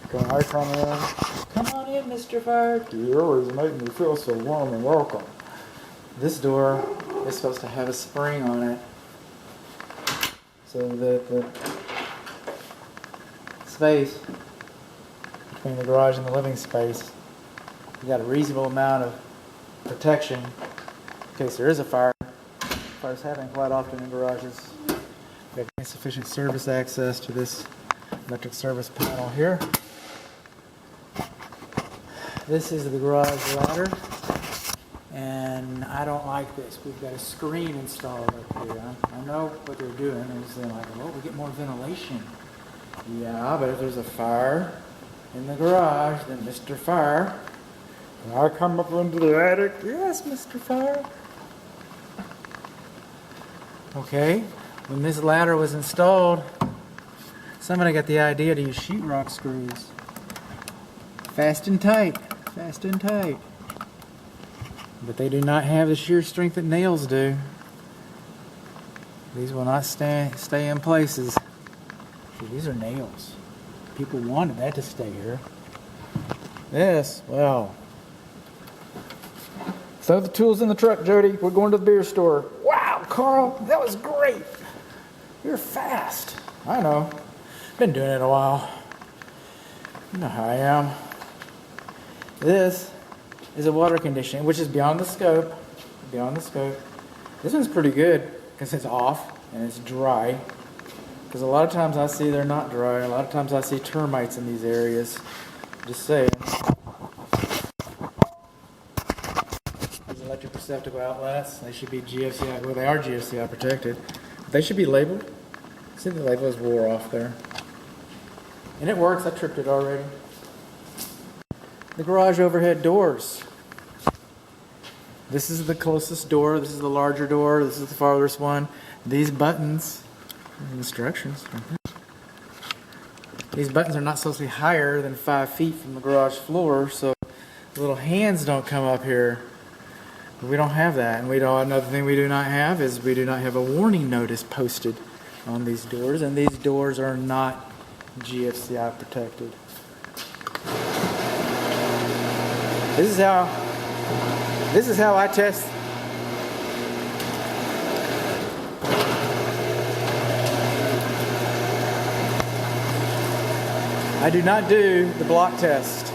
Can I come in? Come on in, Mr. Fire. You always make me feel so warm and welcome. This door is supposed to have a spring on it so that the space between the garage and the living space, you got a reasonable amount of protection in case there is a fire. Fires happen quite often in garages. We have insufficient service access to this electric service panel here. This is the garage ladder, and I don't like this. We've got a screen installed up here. I know what they're doing. They're like, well, we get more ventilation. Yeah, but if there's a fire in the garage, then Mr. Fire, Can I come up into the attic? yes, Mr. Fire. Okay, when this ladder was installed, somebody got the idea to use sheetrock screws. Fast and tight. But they do not have the shear strength that nails do. These will not stay in places. See, these are nails. People wanted that to stay here. This, well. Save the tools in the truck, Jody. We're going to the beer store. Wow, Carl, that was great. You're fast. I know. Been doing it a while. You know how I am. This is a water conditioning, which is beyond the scope. This one's pretty good because it's off and it's dry. Because a lot of times I see they're not dry. A lot of times I see termites in these areas. Just saying. These electric receptacle outlets, they should be GFCI. Well, they are GFCI protected. But they should be labeled. See, the label is wore off there. And it works. I tripped it already. The garage overhead doors. This is the closest door. This is the larger door. This is the farthest one. These buttons, instructions. These buttons are not supposed to be higher than 5 feet from the garage floor, so the little hands don't come up here. But we don't have that. And another thing we do not have is we do not have a warning notice posted on these doors, and these doors are not GFCI protected. This is how I test. I do not do the block test.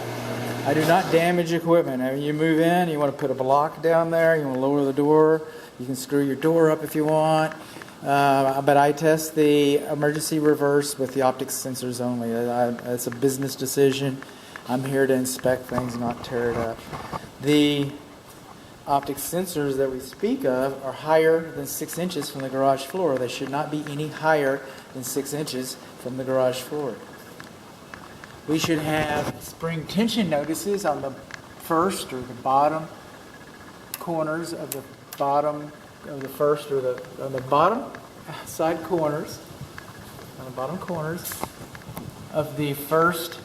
I do not damage equipment. I mean, you move in, you want to put a block down there, you want to lower the door, you can screw your door up if you want. But I test the emergency reverse with the optics sensors only. It's a business decision. I'm here to inspect things, not tear it up. The optic sensors that we speak of are higher than 6 inches from the garage floor. They should not be any higher than 6 inches from the garage floor. We should have spring tension notices on the first or the bottom corners of the bottom of the first or on the bottom side corners, on the bottom corners of the first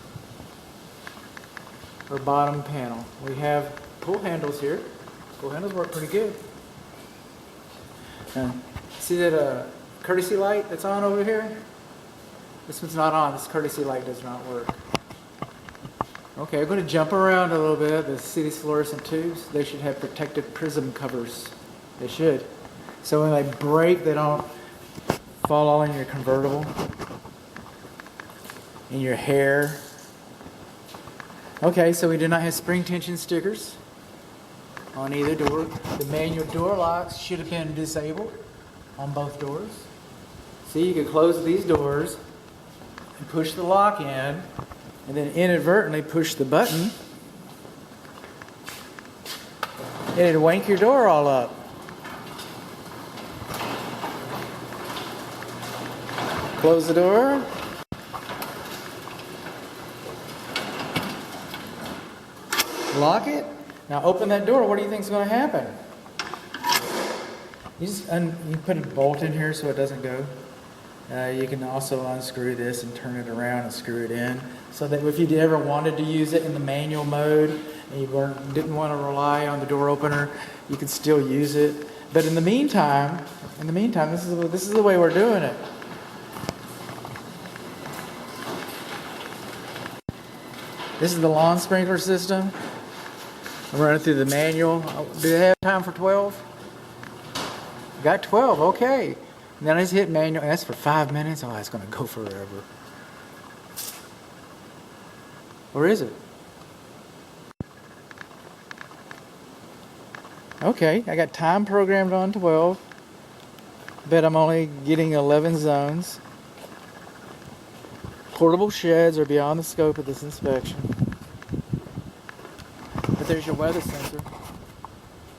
or bottom panel. We have pull handles here. Pull handles work pretty good. See that courtesy light that's on over here? This one's not on. This courtesy light does not work. Okay, I'm going to jump around a little bit. See these fluorescent tubes? They should have protective prism covers. They should. So when they break, they don't fall all in your convertible, in your hair. Okay, so we do not have spring tension stickers on either door. The manual door locks should have been disabled on both doors. See, you can close these doors and push the lock in, and then inadvertently push the button, and it'd wank your door all up. Close the door. Lock it. Now open that door. What do you think is going to happen? You put a bolt in here so it doesn't go. You can also unscrew this and turn it around and screw it in, so that if you ever wanted to use it in the manual mode and you didn't want to rely on the door opener, you could still use it. But in the meantime, this is the way we're doing it. This is the lawn sprinkler system. I'm running through the manual. Do they have time for 12? Got 12, okay. And then I just hit manual. That's for 5 minutes. Oh, that's going to go forever. Or is it? Okay, I got time programmed on 12. Bet I'm only getting 11 zones. Portable sheds are beyond the scope of this inspection. But there's your weather sensor.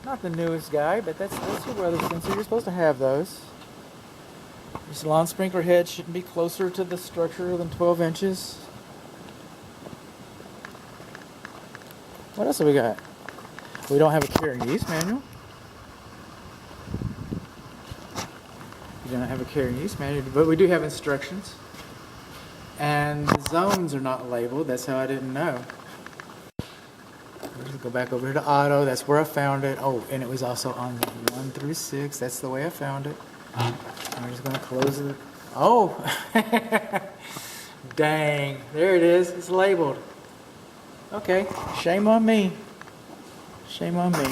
Not the newest guy, but that's your weather sensor. You're supposed to have those. This lawn sprinkler head shouldn't be closer to the structure than 12 inches. What else have we got? We don't have a care and use manual. We don't have a care and use manual, but we do have instructions. And the zones are not labeled. That's how I didn't know. Let's go back over here to auto. That's where I found it. Oh, and it was also on 1 through 6. That's the way I found it. I'm just going to close it. Oh, dang. There it is. It's labeled. Okay. Shame on me. Shame on me.